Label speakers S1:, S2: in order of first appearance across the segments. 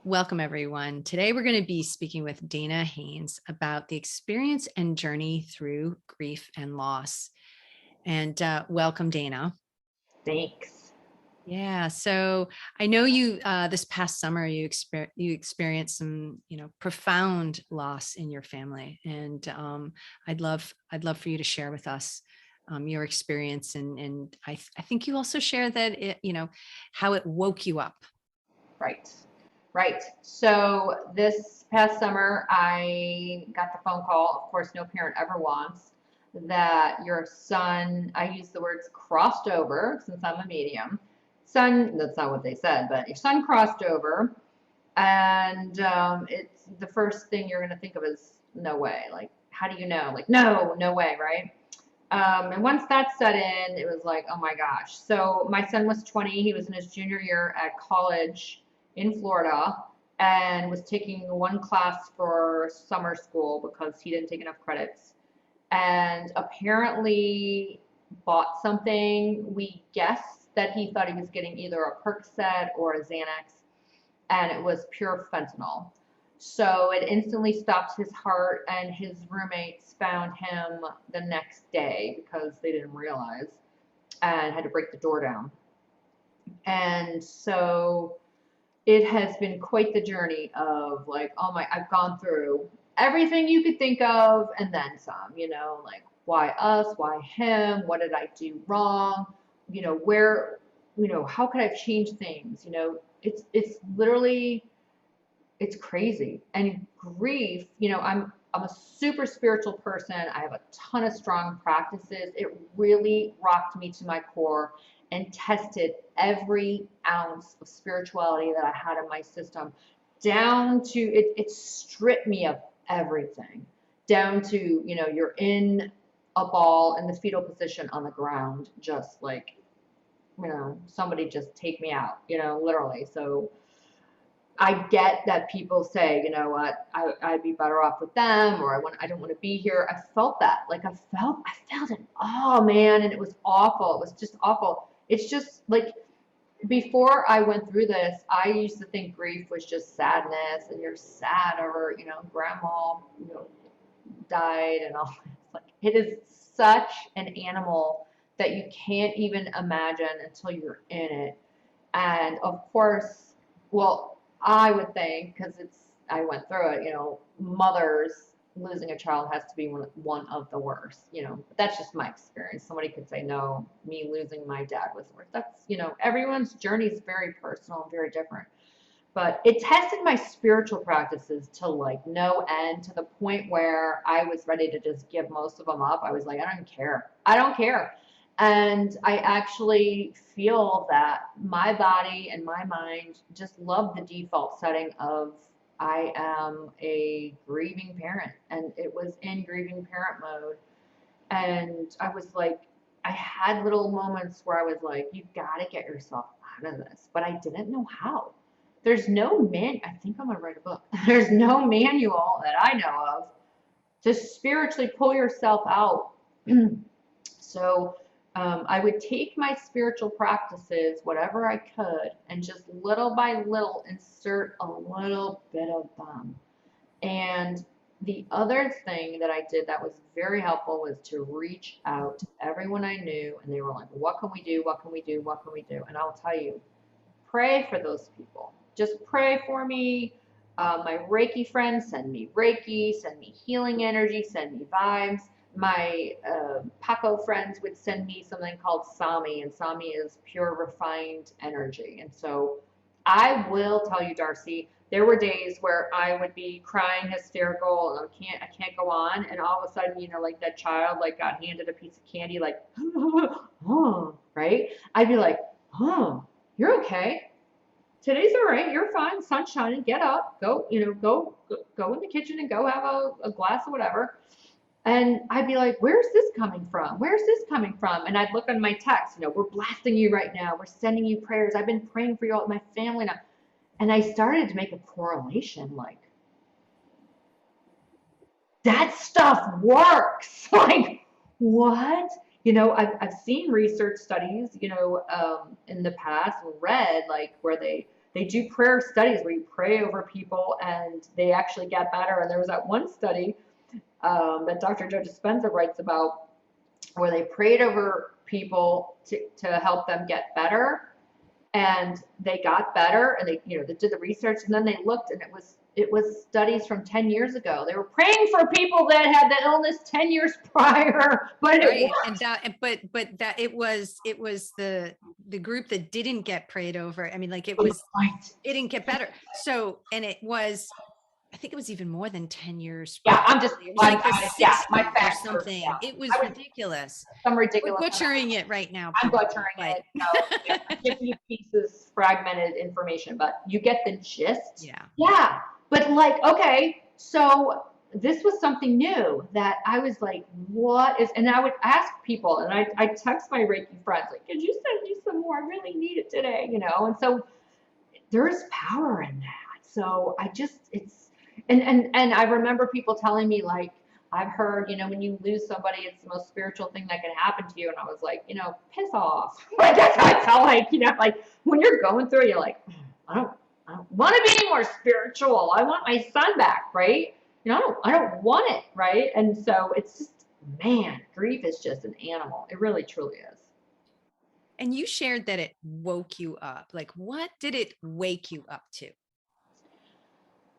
S1: Welcome, everyone. Today, we're going to be speaking with Dana Haines about the experience and journey through grief and loss. And welcome, Dana.
S2: Thanks.
S1: Yeah. So I know you this past summer you experienced some profound loss in your family, and I'd love for you to share with us your experience, and I think you also share that how it woke you up.
S2: Right. Right. So this past summer, I got the phone call. Of course, no parent ever wants that your son, I use the words crossed over since I'm a medium. Son, that's not what they said, but your son crossed over. And it's the first thing you're going to think of is no way. Like, how do you know? Like, no, no way, right? And once that set in, it was like, oh my gosh. So my son was 20. He was in his junior year at college in Florida and was taking one class for summer school because he didn't take enough credits. And apparently bought something. We guessed that he thought he was getting either a Percocet or a Xanax, and it was pure fentanyl. So it instantly stopped his heart, and his roommates found him the next day because they didn't realize and had to break the door down. And so it has been quite the journey of like, oh my, I've gone through everything you could think of and then some, like why us, why him, what did I do wrong, where, how could I have changed things, it's literally it's crazy. And grief, I'm a super spiritual person. I have a ton of strong practices. It really rocked me to my core and tested every ounce of spirituality that I had in my system down to it stripped me of everything. Down to, you're in a ball in the fetal position on the ground, just like, somebody just take me out, literally. So I get that people say, you know what, I'd be better off with them, or I don't want to be here. I felt that, like I felt it. Oh man, and it was awful. It was just awful. It's just like before I went through this, I used to think grief was just sadness, and you're sad over, grandma, died, and all. It's like it is such an animal that you can't even imagine until you're in it. And of course, well, I would think because I went through it, mothers losing a child has to be one of the worst, but that's just my experience. Somebody could say, no, me losing my dad was the worst. That's, everyone's journey is very personal and very different. But it tested my spiritual practices to like no end, to the point where I was ready to just give most of them up. I was like, I don't care. I don't care. And I actually feel that my body and my mind just love the default setting of I am a grieving parent. And it was in grieving parent mode. And I was like, I had little moments where I was like, you got to get yourself out of this. But I didn't know how. There's no I think I'm going to write a book. There's no manual that I know of to spiritually pull yourself out. So I would take my spiritual practices, whatever I could, and just little by little insert a little bit of them. And the other thing that I did that was very helpful was to reach out to everyone I knew, and they were like, what can we do? What can we do? What can we do? And I'll tell you, pray for those people. Just pray for me. My Reiki friends send me Reiki, send me healing energy, send me vibes. My Paco friends would send me something called Sami, and Sami is pure refined energy. And so I will tell you, Darcy, there were days where I would be crying hysterical and I can't go on, and all of a sudden, like that child like got handed a piece of candy, like, oh, right? I'd be like, oh, you're okay. Today's all right. You're fine. Sun's shining. Get up. Go, go in the kitchen and go have a glass of whatever. And I'd be like, where's this coming from? Where's this coming from? And I'd look on my text, we're blasting you right now. We're sending you prayers. I've been praying for you all, my family now. And I started to make a correlation like, that stuff works. Like, what? I've seen research studies, in the past, read like where they they do prayer studies where you pray over people and they actually get better. And there was that one study that Dr. Joe Dispenza writes about where they prayed over people to help them get better, and they got better, and they did the research, and then they looked, and it was studies from 10 years ago. They were praying for people that had the illness 10 years prior, but it
S1: Right. And
S2: worked.
S1: that, but that it was the group that didn't get prayed over. I mean, like
S2: Right.
S1: it didn't get better. So, and it was, I think it was even more than 10 years
S2: Yeah,
S1: probably. It was like the
S2: yeah, my
S1: 60s or
S2: facts are,
S1: something.
S2: yeah.
S1: It
S2: I
S1: was
S2: would
S1: ridiculous.
S2: some
S1: We're
S2: ridiculous.
S1: butchering it right now,
S2: I'm
S1: probably,
S2: butchering
S1: but
S2: it. So yeah, I'm giving you pieces, fragmented information, but you get the gist.
S1: yeah.
S2: Yeah, but like, okay, so this was something new that I was like, what is, and I would ask people, and I text my Reiki friends, like, could you send me some more? I really need it today, and so there's power in that. So I just, and I remember people telling me, like, I've heard, when you lose somebody, it's the most spiritual thing that can happen to you. And I was like, piss off. I guess I felt like, like when you're going through it, you're like, I don't want to be any more spiritual. I want my son back, right? I don't want it, right? And so it's just, man, grief is just an animal. It really, truly is.
S1: And you shared that it woke you up. Like, what did it wake you up to?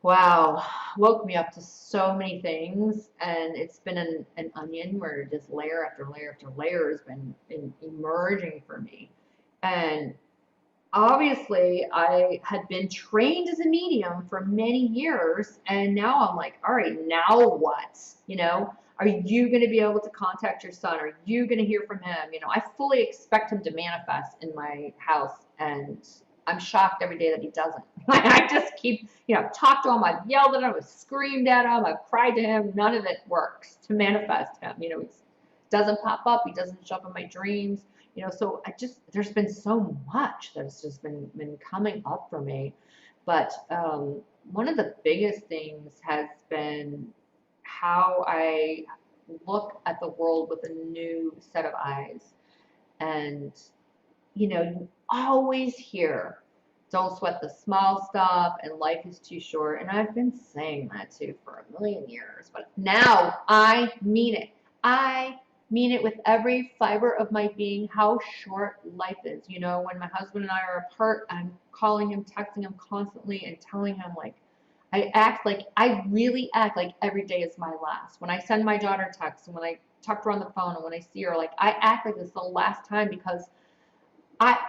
S2: Wow, woke me up to so many things, and it's been an onion where just layer after layer after layer has been emerging for me. And obviously, I had been trained as a medium for many years, and now I'm like, all right, now what? Are you going to be able to contact your son? Are you going to hear from him? I fully expect him to manifest in my house, and I'm shocked every day that he doesn't. I just keep, I've talked to him, I've yelled at him, I've screamed at him, I've cried to him. None of it works to manifest him. He doesn't pop up, he doesn't show up in my dreams. So there's been so much that's just been coming up for me. But one of the biggest things has been how I look at the world with a new set of eyes. And, you always hear, don't sweat the small stuff, and life is too short. And I've been saying that too for a million years, but now I mean it. I mean it with every fiber of my being, how short life is. When my husband and I are apart, I'm calling him, texting him constantly, and telling him, like, I really act like every day is my last. When I send my daughter texts, and when I talk to her on the phone, and when I see her, like, I act like this is the last time, because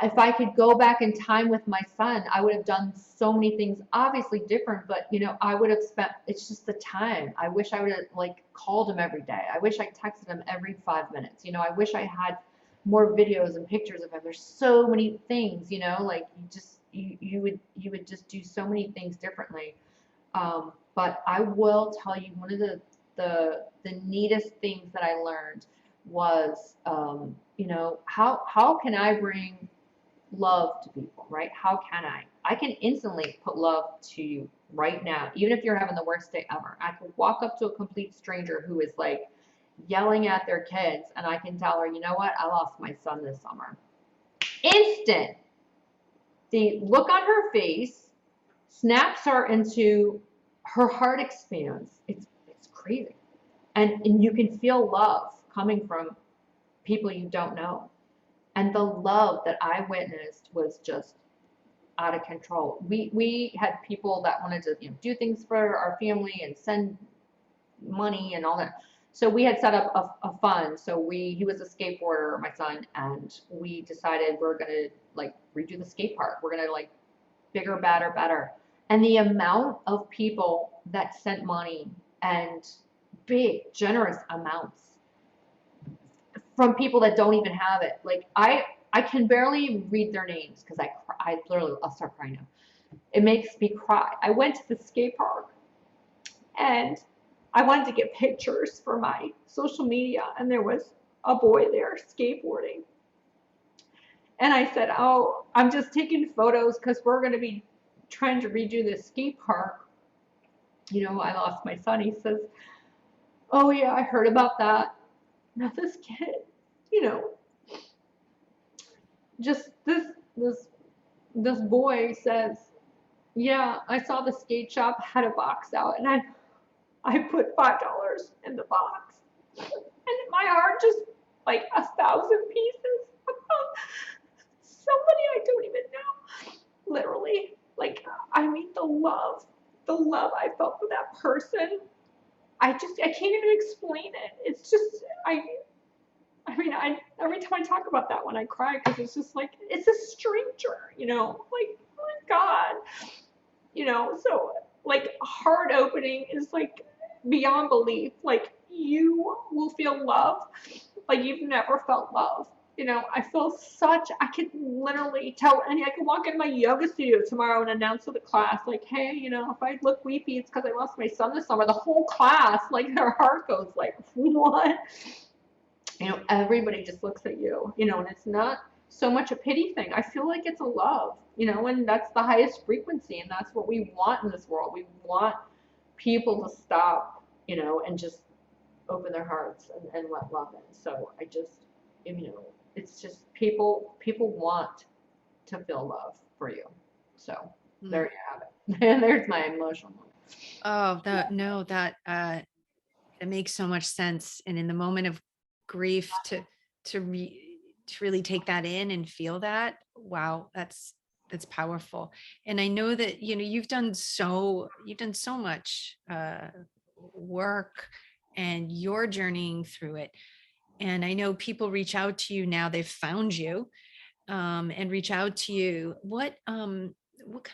S2: if I could go back in time with my son, I would have done so many things, obviously different, but I would have spent, it's just the time. I wish I would have, like, called him every day. I wish I texted him every 5 minutes. I wish I had more videos and pictures of him. There's so many things, like, you would just do so many things differently. But I will tell you, one of the neatest things that I learned was, how can I bring love to people, right? How can I? I can instantly put love to you right now, even if you're having the worst day ever. I could walk up to a complete stranger who is, like, yelling at their kids, and I can tell her, you know what? I lost my son this summer. Instant. The look on her face snaps her into, her heart expands. It's crazy. And you can feel love coming from people you don't know. And the love that I witnessed was just out of control. We had people that wanted to, do things for our family and send money and all that. So we had set up a fund. So he was a skateboarder, my son, and we decided we're gonna, like, redo the skate park. We're gonna, like, bigger, badder, better. And the amount of people that sent money, and big, generous amounts, from people that don't even have it. Like, I can barely read their names because I literally, I'll start crying now. It makes me cry. I went to the skate park, and I wanted to get pictures for my social media, and there was a boy there skateboarding. And I said, oh, I'm just taking photos because we're going to be trying to redo the skate park. I lost my son. He says, oh yeah, I heard about that. Now this kid, you know, just this boy says, Yeah, I saw the skate shop had a box out, and I put $5 in the box, and my heart just like 1,000 pieces. Somebody I don't even know, literally. Like, I mean, the love I felt for that person. I can't even explain it. It's just I mean, every time I talk about that one, I cry because it's just like it's a stranger, like oh my God, So like heart opening is like beyond belief. Like you will feel love like you've never felt love. I feel such. I could literally tell, and I could walk in my yoga studio tomorrow and announce to the class, like, hey, if I look weepy, it's because I lost my son this summer. The whole class, like, their heart goes like, what? Everybody just looks at you, and it's not so much a pity thing. I feel like it's a love, and that's the highest frequency, and that's what we want in this world. We want people to stop, and just open their hearts and let love in. So I just, it's just people want to feel love for you. So there
S1: Mm.
S2: you have it. And there's my emotional one.
S1: Oh, that no, it makes so much sense. And in the moment of grief, to really take that in and feel that, wow, that's powerful. And I know that you've done so much work, and you're journeying through it. And I know people reach out to you now, they've found you, and reach out to you. What kind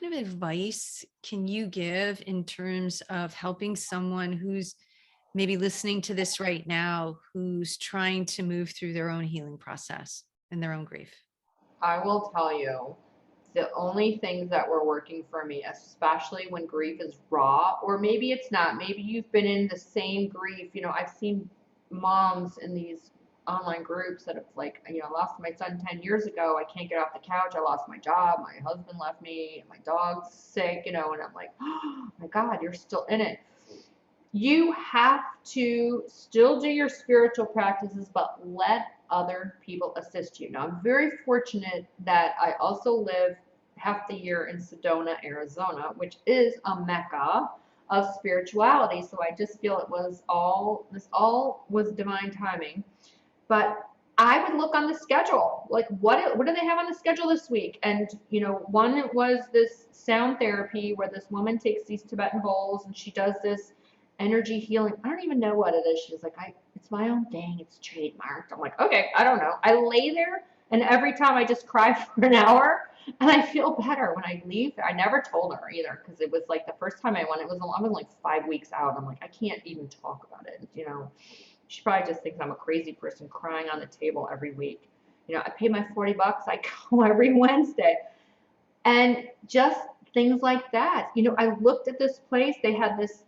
S1: of advice can you give in terms of helping someone who's maybe listening to this right now, who's trying to move through their own healing process and their own grief?
S2: I will tell you, the only things that were working for me, especially when grief is raw, or maybe it's not, maybe you've been in the same grief. I've seen moms in these online groups that have like, I lost my son 10 years ago. I can't get off the couch. I lost my job. My husband left me. My dog's sick, and I'm like, oh my God, you're still in it. You have to still do your spiritual practices, but let other people assist you. Now, I'm very fortunate that I also live half the year in Sedona, Arizona, which is a mecca of spirituality. So I just feel this all was divine timing. But I would look on the schedule, like what do they have on the schedule this week? And one was this sound therapy where this woman takes these Tibetan bowls and she does this energy healing. I don't even know what it is. She's like, it's my own thing. It's trademarked. I'm like, okay, I don't know. I lay there, and every time I just cry for an hour, and I feel better when I leave. I never told her either because it was like the first time I went. I was like 5 weeks out. I'm like, I can't even talk about it. She probably just thinks I'm a crazy person crying on the table every week. I pay my $40. I go every Wednesday. And just things like that. I looked at this place. They had this,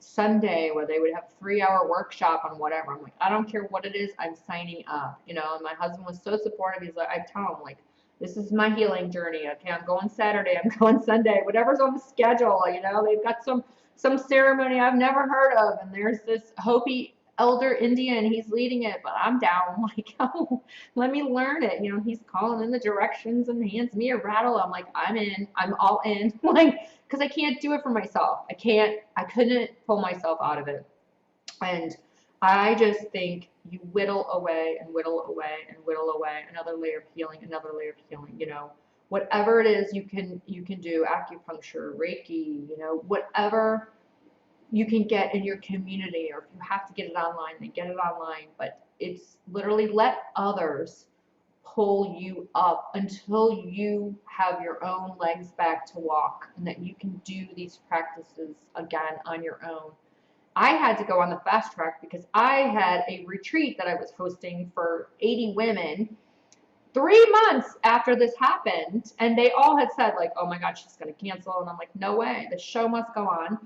S2: Sunday where they would have 3 hour workshop on whatever. I'm like, I don't care what it is. I'm signing up. And my husband was so supportive. He's like, I tell him like, this is my healing journey. Okay, I'm going Saturday. I'm going Sunday. Whatever's on the schedule. They've got some ceremony I've never heard of, and there's this Hopi elder Indian. He's leading it, but I'm down. I'm like, oh, let me learn it. He's calling in the directions and hands me a rattle. I'm like, I'm in. I'm all in. Like, because I can't do it for myself. I couldn't pull myself out of it. And I just think you whittle away and whittle away and whittle away, another layer of healing, another layer of healing, whatever it is you can do, acupuncture, Reiki, whatever you can get in your community, or if you have to get it online, then get it online. But it's literally let others pull you up until you have your own legs back to walk, and that you can do these practices again on your own. I had to go on the fast track because I had a retreat that I was hosting for 80 women 3 months after this happened, and they all had said like, oh my God, she's going to cancel. And I'm like, no way, the show must go on.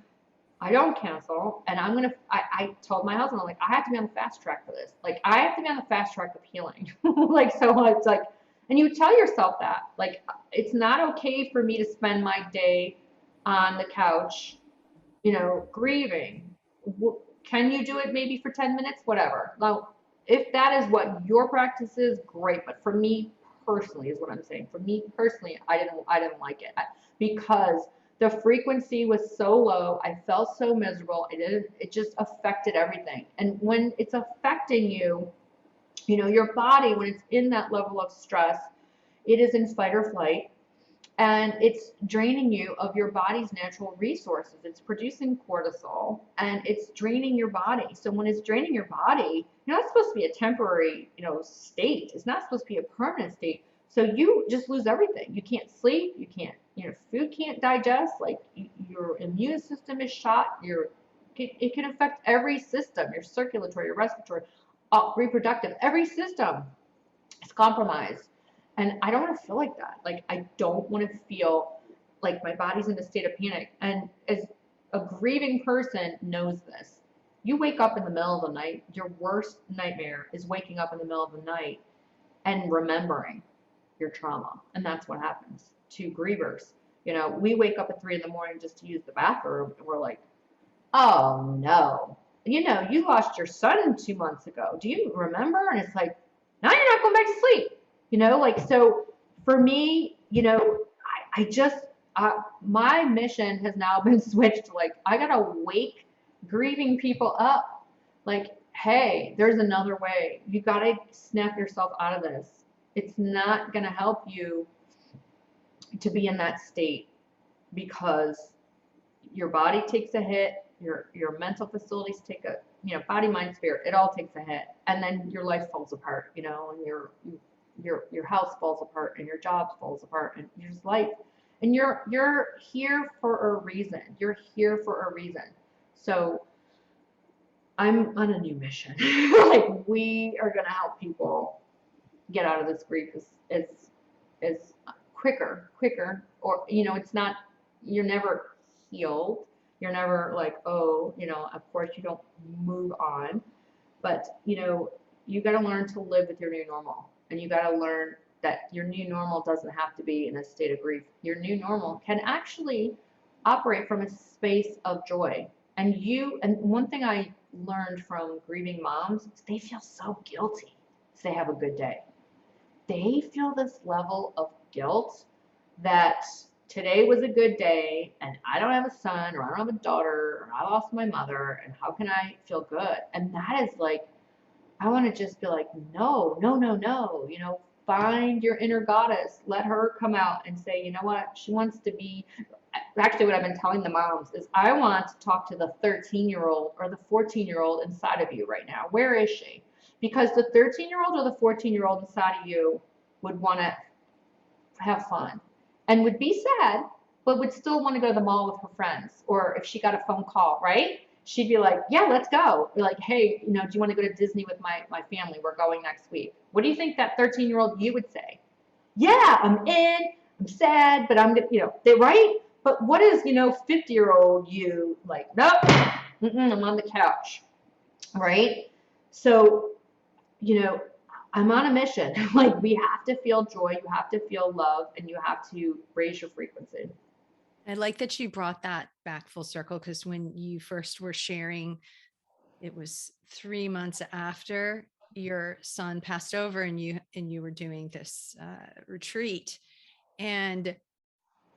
S2: I don't cancel, and I told my husband, I'm like, I have to be on the fast track for this. Like, I have to be on the fast track of healing. Like, so it's like, and you tell yourself that, like, it's not okay for me to spend my day on the couch, grieving. Can you do it maybe for 10 minutes? Whatever. Now, if that is what your practice is, great. But for me personally is what I'm saying. For me personally, I didn't like it because the frequency was so low. I felt so miserable. It just affected everything. And when it's affecting you, your body, when it's in that level of stress, it is in fight or flight, and it's draining you of your body's natural resources. It's producing cortisol and it's draining your body. So when it's draining your body, you're not supposed to be a temporary, state. It's not supposed to be a permanent state. So you just lose everything. You can't sleep. You can't, food can't digest. Like your immune system is shot. It can affect every system, your circulatory, your respiratory, reproductive, every system is compromised. And I don't want to feel like that. Like, I don't want to feel like my body's in a state of panic. And as a grieving person knows this, you wake up in the middle of the night, your worst nightmare is waking up in the middle of the night and remembering your trauma. And that's what happens to grievers. We wake up at 3 in the morning just to use the bathroom, and we're like, oh no, you lost your son 2 months ago. Do you remember? And it's like, now you're not going back to sleep. So for me, I just, my mission has now been switched to, like, I got to wake grieving people up. Like, hey, there's another way. You got to snap yourself out of this. It's not going to help you to be in that state, because your body takes a hit, your mental facilities take a, body, mind, spirit, it all takes a hit, and then your life falls apart, and your house falls apart, and your job falls apart, and your life, and you're here for a reason. You're here for a reason. So I'm on a new mission. Like, we are gonna help people get out of this grief as quicker, or it's not, you're never healed. You're never like, oh, of course you don't move on, but you got to learn to live with your new normal, and you got to learn that your new normal doesn't have to be in a state of grief. Your new normal can actually operate from a space of joy. And one thing I learned from grieving moms is they feel so guilty if they have a good day. They feel this level of guilt that today was a good day and I don't have a son, or I don't have a daughter, or I lost my mother, and how can I feel good? And that is like, I want to just be like, no, no, no, no. Find your inner goddess. Let her come out and say, you know what? She wants to be. Actually, what I've been telling the moms is, I want to talk to the 13-year-old or the 14-year-old inside of you right now. Where is she? Because the 13-year-old or the 14-year-old inside of you would want to have fun and would be sad, but would still want to go to the mall with her friends. Or if she got a phone call, right? She'd be like, yeah, let's go. Be like, hey, do you want to go to Disney with my family? We're going next week. What do you think that 13-year-old you would say? Yeah, I'm in. I'm sad, but I'm, they right? But what is, 50-year-old you like? Nope, I'm on the couch, right? So, I'm on a mission. Like, we have to feel joy, you have to feel love, and you have to raise your frequency.
S1: I like that you brought that back full circle, because when you first were sharing, it was 3 months after your son passed over, and you were doing this retreat. And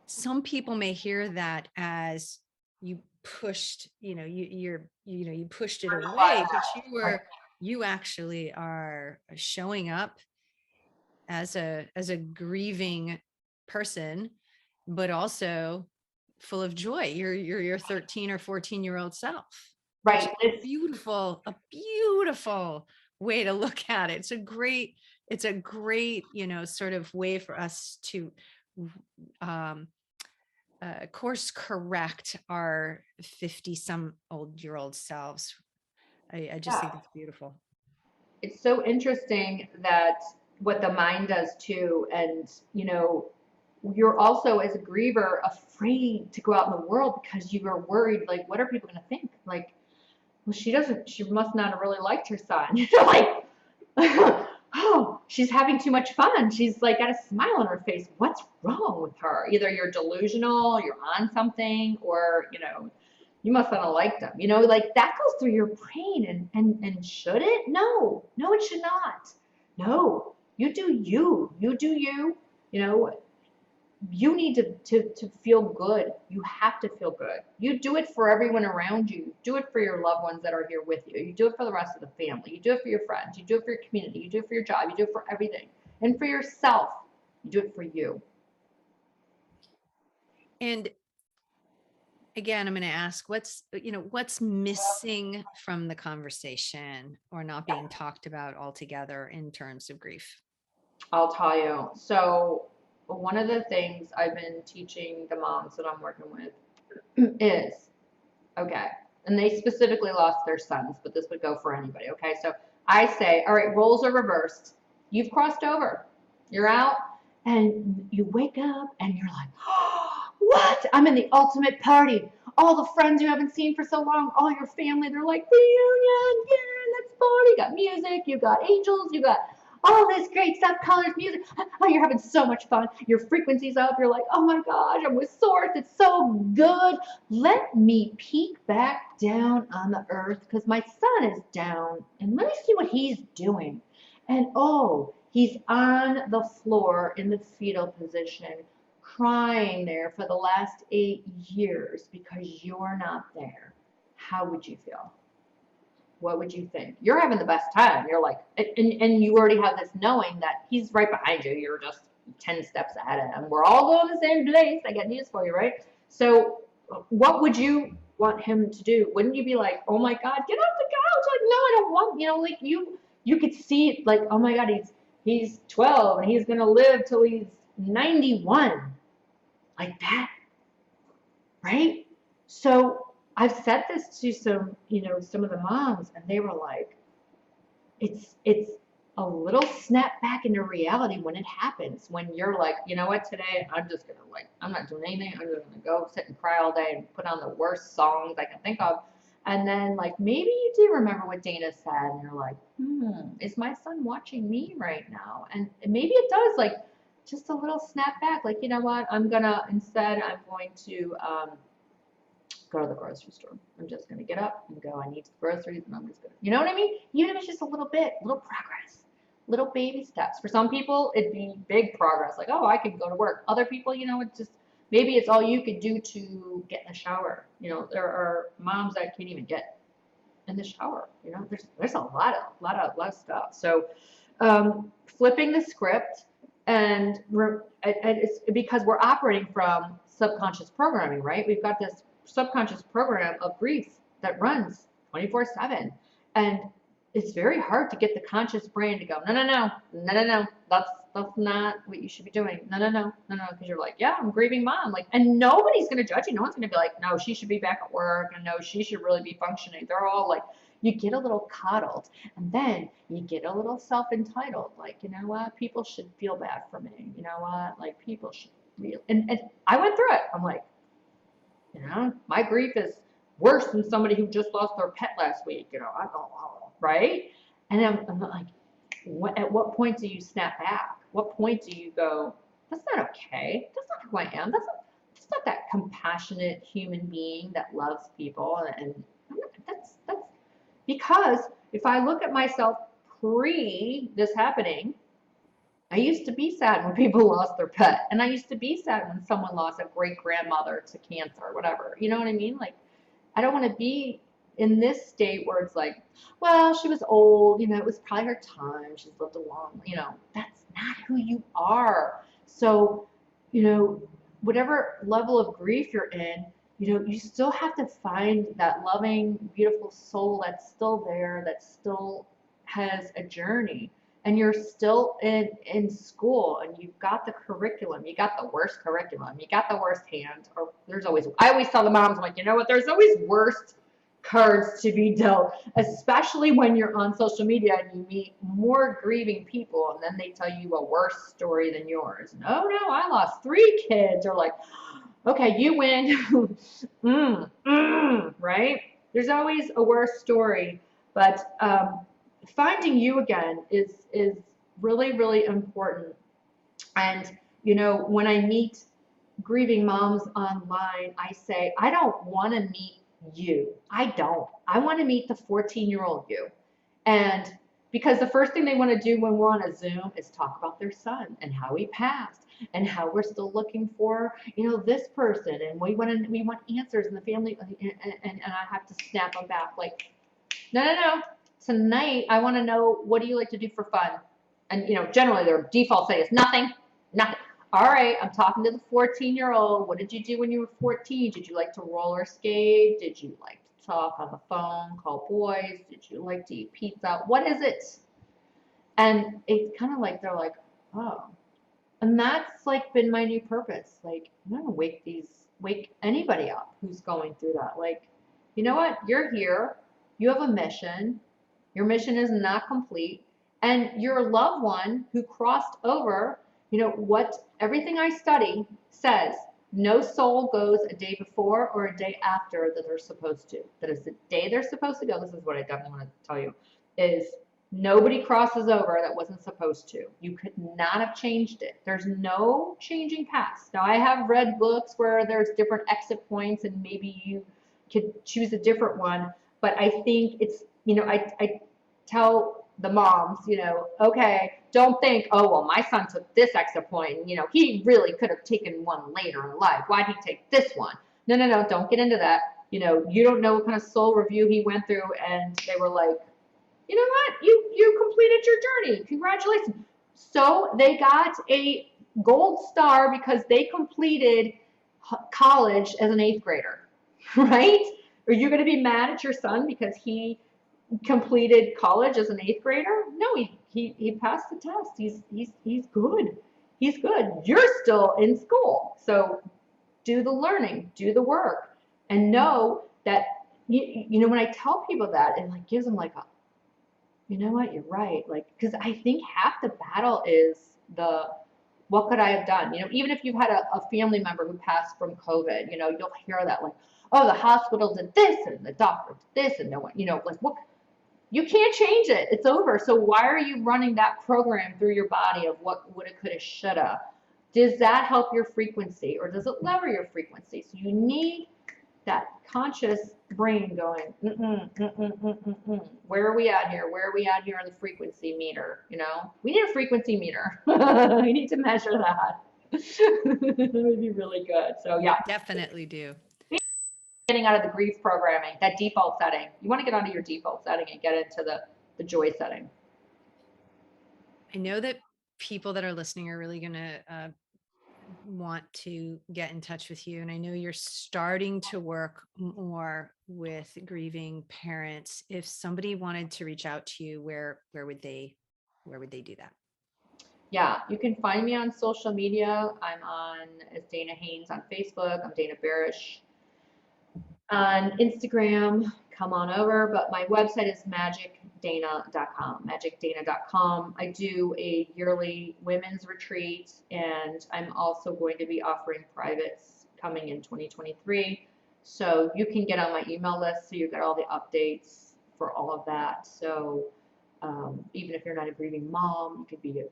S1: some people may hear that as you pushed, you pushed it away, but you actually are showing up as a grieving person, but also full of joy. You're your 13 or 14-year-old self, which
S2: Right.
S1: is a beautiful way to look at it. It's a great, sort of way for us to um, course correct our 50 some old year old selves. I just think
S2: Yeah.
S1: it's beautiful.
S2: It's so interesting that what the mind does too. And, you're also, as a griever, afraid to go out in the world because you are worried, like, what are people going to think? Like, well, she must not have really liked her son. Like, oh, she's having too much fun. She's like got a smile on her face. What's wrong with her? Either you're delusional, you're on something, or, you must not have liked them. Like, that goes through your brain. And should it? No, no, it should not. No. You do you. You do you. You know, you need to feel good. You have to feel good. You do it for everyone around you. Do it for your loved ones that are here with you. You do it for the rest of the family. You do it for your friends. You do it for your community. You do it for your job. You do it for everything. And for yourself, you do it for you.
S1: And again, I'm going to ask what's missing from the conversation or not being talked about altogether in terms of grief?
S2: I'll tell you. So, one of the things I've been teaching the moms that I'm working with is okay, and they specifically lost their sons, but this would go for anybody. Okay, so I say, all right, roles are reversed. You've crossed over. You're out, and you wake up, and you're like, oh, what? I'm in the ultimate party. All the friends you haven't seen for so long, all your family, they're like, reunion, yeah, let's party. You got music, you got angels, you got all this great stuff, colors, music. Oh, you're having so much fun. Your frequency's up. You're like, oh my gosh, I'm with Source. It's so good. Let me peek back down on the earth because my son is down and let me see what he's doing. And oh, he's on the floor in the fetal position, crying there for the last 8 years because you're not there. How would you feel? What would you think? You're having the best time. You're like, and you already have this knowing that he's right behind you. You're just 10 steps ahead of him. We're all going the same place. I got news for you, right? So, what would you want him to do? Wouldn't you be like, oh my God, get off the couch? Like, no, I don't want, like you could see it like, oh my God, he's 12 and he's gonna live till he's 91. Like that, right? So I've said this to some of the moms, and they were like, it's a little snap back into reality when it happens. When you're like, you know what, today I'm just gonna I'm not doing anything. I'm just gonna go sit and cry all day and put on the worst songs I can think of. And then like maybe you do remember what Dana said, and you're like, is my son watching me right now? And maybe it does like just a little snap back, like you know what, I'm going to go to the grocery store. I'm just going to get up and go, I need groceries, and I'm just going to, you know what I mean? Even if it's just a little bit, little progress, little baby steps. For some people, it'd be big progress, like, oh, I could go to work. Other people, it's just, maybe it's all you could do to get in the shower. There are moms that can't even get in the shower. There's a lot of stuff. So, flipping the script, and it's because we're operating from subconscious programming, right? We've got this subconscious program of grief that runs 24/7, and it's very hard to get the conscious brain to go, no, no, no, no, no, no, that's not what you should be doing. No, no, no, no, no, because you're like, yeah, I'm grieving mom, like, and nobody's gonna judge you. No one's gonna be like, no, she should be back at work, and no, she should really be functioning. They're all like, you get a little coddled, and then you get a little self-entitled, like, you know what, people should feel bad for me. You know what, like, people should really, and I went through it. I'm like, my grief is worse than somebody who just lost their pet last week. I go, oh, right? And I'm like, at what point do you snap back? What point do you go, that's not okay. That's not who I am. That's not that compassionate human being that loves people. And that's because if I look at myself pre this happening, I used to be sad when people lost their pet, and I used to be sad when someone lost a great grandmother to cancer or whatever. You know what I mean? Like, I don't want to be in this state where it's like, well, she was old, it was probably her time, she's lived a long, that's not who you are. So, whatever level of grief you're in, you still have to find that loving, beautiful soul that's still there, that still has a journey, and you're still in school, and you've got the curriculum, you got the worst curriculum, you got the worst hand, or I always tell the moms, I'm like, you know what, there's always worst cards to be dealt, especially when you're on social media and you meet more grieving people, and then they tell you a worse story than yours. No, I lost 3 kids, or like, okay, you win. Right? There's always a worse story, but finding you again is really, really important. And when I meet grieving moms online, I say, I don't want to meet you. I don't. I want to meet the 14-year-old you. And Because the first thing they want to do when we're on a Zoom is talk about their son and how he passed and how we're still looking for, this person, and we want answers in the family, and I have to snap them back like, no, no, no. Tonight I want to know, what do you like to do for fun? And generally their default say is nothing, nothing. All right, I'm talking to the 14-year-old. What did you do when you were 14? Did you like to roller skate? Did you like to talk on the phone, call boys? Did you like to eat pizza? What is it? And it's kind of like they're like, oh. And that's like been my new purpose. Like, I'm gonna wake anybody up who's going through that. Like, you know what? You're here. You have a mission. Your mission is not complete. And your loved one who crossed over, what everything I study says, no soul goes a day before or a day after that they're supposed to. That is the day they're supposed to go. This is what I definitely want to tell you is nobody crosses over that wasn't supposed to. You could not have changed it. There's no changing past. Now, I have read books where there's different exit points and maybe you could choose a different one. But I think it's, I tell the moms, okay, don't think, oh, well, my son took this exit point and, he really could have taken one later in life. Why'd he take this one? No, no, no, don't get into that. You don't know what kind of soul review he went through. And they were like, you know what? You completed your journey. Congratulations. So they got a gold star because they completed college as an eighth grader, right? Are you going to be mad at your son because he completed college as an eighth grader? No, he passed the test. He's good. He's good. You're still in school, so do the learning, do the work, and know that when I tell people that, it like gives them like a, you know what, you're right. Like, because I think half the battle is the, what could I have done? Even if you've had a family member who passed from COVID, you'll hear that like, oh, the hospital did this and the doctor did this and no one, like what, you can't change it. It's over. So why are you running that program through your body of what woulda, coulda, shoulda? Does that help your frequency or does it lower your frequency? So you need that conscious brain going, where are we at here? Where are we at here on the frequency meter? We need a frequency meter. We need to measure that. That would be really good. So
S1: We
S2: yeah,
S1: definitely do.
S2: getting out of the grief programming, that default setting. You want to get out of your default setting and get into the joy setting.
S1: I know that people that are listening are really going to want to get in touch with you. And I know you're starting to work more with grieving parents. If somebody wanted to reach out to you, where would they do that?
S2: Yeah, you can find me on social media. I'm on as Dana Haines on Facebook. I'm Dana Barish on Instagram. Come on over, but my website is magicdana.com. Magicdana.com. I do a yearly women's retreat, and I'm also going to be offering privates coming in 2023. So you can get on my email list so you get all the updates for all of that. So even if you're not a grieving mom, you could be a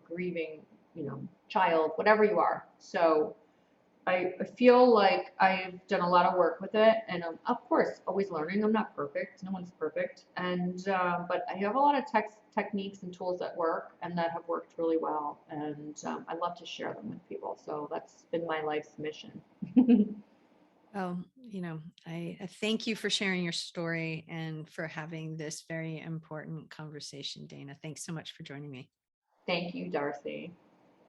S2: grieving child, whatever you are. So I feel like I've done a lot of work with it, and of course, always learning. I'm not perfect. No one's perfect, and but I have a lot of techniques and tools that work and that have worked really well, and I love to share them with people. So that's been my life's mission.
S1: Well, I thank you for sharing your story and for having this very important conversation, Dana. Thanks so much for joining me.
S2: Thank you, Darcy.